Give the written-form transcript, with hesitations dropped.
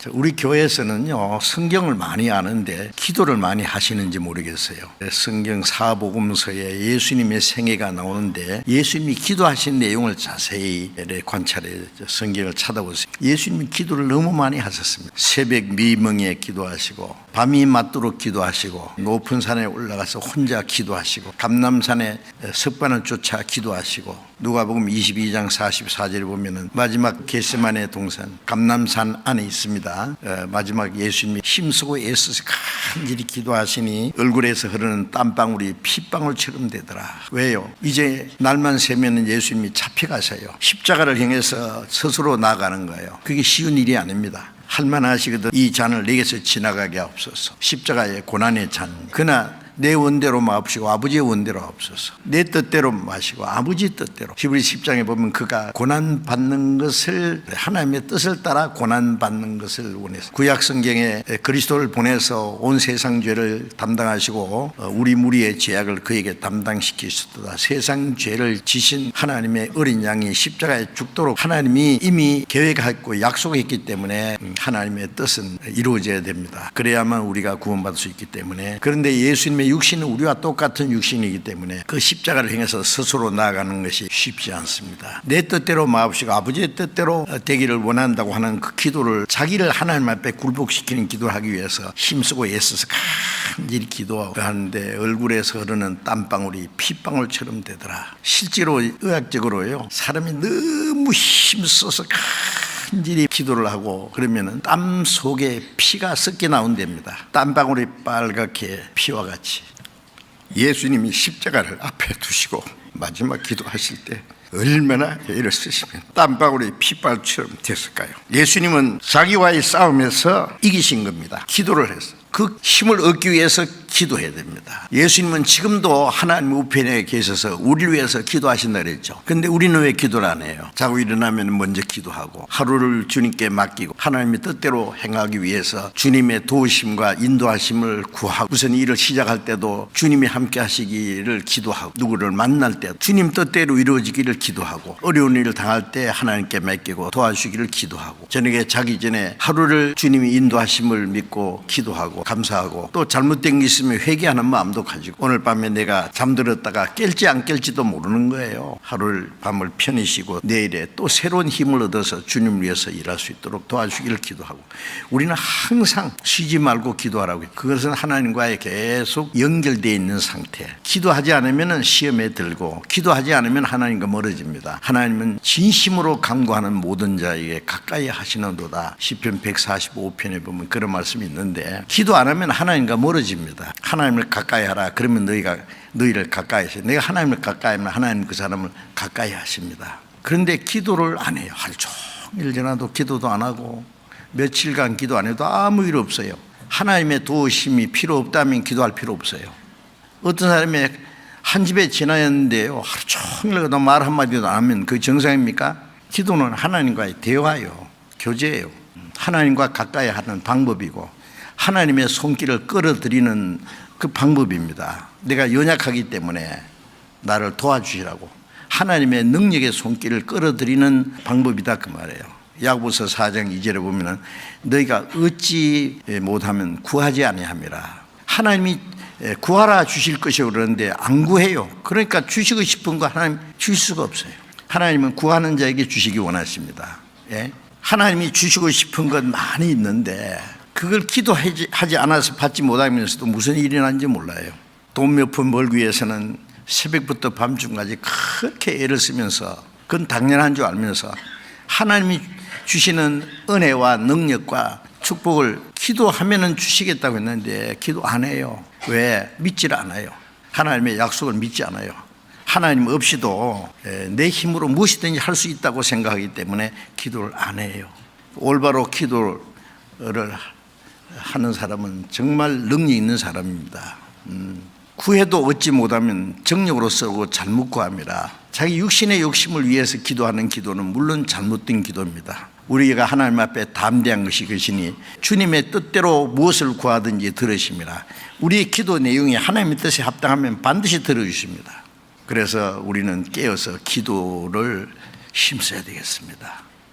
우리 교회에서는요, 성경을 많이 아는데 기도를 많이 하시는지 모르겠어요. 성경 사복음서에 예수님의 생애가 나오는데 예수님이 기도하신 내용을 자세히 관찰해 성경을 찾아보세요. 예수님이 기도를 너무 많이 하셨습니다. 새벽 미명에 기도하시고, 밤이 맞도록 기도하시고, 높은 산에 올라가서 혼자 기도하시고, 감람산에 석반을 쫓아 기도하시고, 누가복음 22장 44절에 보면은 마지막 겟세마네 동산 감람산 안에 있습니다. 마지막 예수님이 힘쓰고 애써서 간절히 기도하시니 얼굴에서 흐르는 땀방울이 핏방울처럼 되더라. 왜요? 이제 날만 새면 예수님이 잡혀가셔요. 십자가를 향해서 스스로 나가는 거예요. 그게 쉬운 일이 아닙니다. 할만하시거든 이 잔을 내게서 지나가게 하옵소서. 십자가의 고난의 잔, 그러나 내 원대로 마옵시고 아버지의 원대로 하옵소서. 내 뜻대로 마시고 아버지 뜻대로. 히브리 10장에 보면 그가 고난받는 것을, 하나님의 뜻을 따라 고난받는 것을 원해서 구약 성경에 그리스도를 보내서 온 세상 죄를 담당하시고 우리 무리의 죄악을 그에게 담당시키셨도다. 세상 죄를 지신 하나님의 어린 양이 십자가에 죽도록 하나님이 이미 계획했고 약속했기 때문에 하나님의 뜻은 이루어져야 됩니다. 그래야만 우리가 구원받을 수 있기 때문에. 그런데 예수님의 육신은 우리와 똑같은 육신이기 때문에 그 십자가를 향해서 스스로 나아가는 것이 쉽지 않습니다. 내 뜻대로 마옵시고 아버지의 뜻대로 되기를 원한다고 하는 그 기도를, 자기를 하나님 앞에 굴복시키는 기도를 하기 위해서 힘쓰고 애써서 간절히 기도하는데 얼굴에서 흐르는 땀방울이 핏방울처럼 되더라. 실제로 의학적으로요, 사람이 너무 힘써서 간절히 기도를 하고 그러면은 땀 속에 피가 섞여 나온답니다. 땀방울이 빨갛게 피와 같이. 예수님이 십자가를 앞에 두시고 마지막 기도하실 때 얼마나 애를 쓰시면 땀방울이 핏방울처럼 됐을까요? 예수님은 자기와의 싸움에서 이기신 겁니다. 기도를 해서. 그 힘을 얻기 위해서 기도해야 됩니다. 예수님은 지금도 하나님 우편에 계셔서 우리를 위해서 기도하신다 그랬죠. 근데 우리는 왜 기도를 안 해요? 자고 일어나면 먼저 기도하고 하루를 주님께 맡기고 하나님의 뜻대로 행하기 위해서 주님의 도우심과 인도하심을 구하고, 무슨 일을 시작할 때도 주님이 함께 하시기를 기도하고, 누구를 만날 때 주님 뜻대로 이루어지기를 기도하고, 어려운 일을 당할 때 하나님께 맡기고 도와주시기를 기도하고, 저녁에 자기 전에 하루를 주님이 인도하심을 믿고 기도하고 감사하고, 또 잘못된 게 있으면 회개하는 마음도 가지고, 오늘 밤에 내가 잠들었다가 깰지 안 깰지도 모르는 거예요. 하루를 밤을 편히 쉬고 내일에 또 새로운 힘을 얻어서 주님을 위해서 일할 수 있도록 도와주기를 기도하고, 우리는 항상 쉬지 말고 기도하라고 해요. 그것은 하나님과의 계속 연결되어 있는 상태. 기도하지 않으면 시험에 들고, 기도하지 않으면 하나님과 멀어집니다. 하나님은 진심으로 간구하는 모든 자에게 가까이 하시는도다. 시편 145편에 보면 그런 말씀이 있는데, 기도 안 하면 하나님과 멀어집니다. 하나님을 가까이 하라. 그러면 너희를 가까이 하셔. 내가 하나님을 가까이 하면 하나님 그 사람을 가까이 하십니다. 그런데 기도를 안 해요. 하루 종일 지나도 기도도 안 하고 며칠간 기도 안 해도 아무 일 없어요. 하나님의 도우심이 필요 없다면 기도할 필요 없어요. 어떤 사람이 한 집에 지나였는데요, 하루 종일 말 한마디도 안 하면 그 정상입니까? 기도는 하나님과의 대화예요. 교제예요. 하나님과 가까이 하는 방법이고 하나님의 손길을 끌어들이는 그 방법입니다. 내가 연약하기 때문에 나를 도와주시라고 하나님의 능력의 손길을 끌어들이는 방법이다 그 말이에요. 야고보서 4장 2절에 보면은 너희가 얻지 못하면 구하지 아니함이라. 하나님이 구하라 주실 것이고 그러는데 안 구해요. 그러니까 주시고 싶은 거 하나님 주실 수가 없어요. 하나님은 구하는 자에게 주시기 원하십니다. 예? 하나님이 주시고 싶은 건 많이 있는데 그걸 기도하지 않아서 받지 못하면서도 무슨 일이 일어난지 몰라요. 돈 몇 푼 벌기 위해서는 새벽부터 밤중까지 그렇게 애를 쓰면서, 그건 당연한 줄 알면서 하나님이 주시는 은혜와 능력과 축복을 기도하면은 주시겠다고 했는데 기도 안 해요. 왜? 믿질 않아요. 하나님의 약속을 믿지 않아요. 하나님 없이도 내 힘으로 무엇이든지 할 수 있다고 생각하기 때문에 기도를 안 해요. 올바로 기도를 하는 사람은 정말 능력 있는 사람입니다. 구해도 얻지 못하면 정력으로 쓰고 잘못 구함이라. 자기 육신의 욕심을 위해서 기도하는 기도는 물론 잘못된 기도입니다. 우리가 하나님 앞에 담대한 것이 것이니 주님의 뜻대로 무엇을 구하든지 들으심이라. 우리의 기도 내용이 하나님의 뜻에 합당하면 반드시 들어주십니다. 그래서 우리는 깨어서 기도를 힘써야 되겠습니다.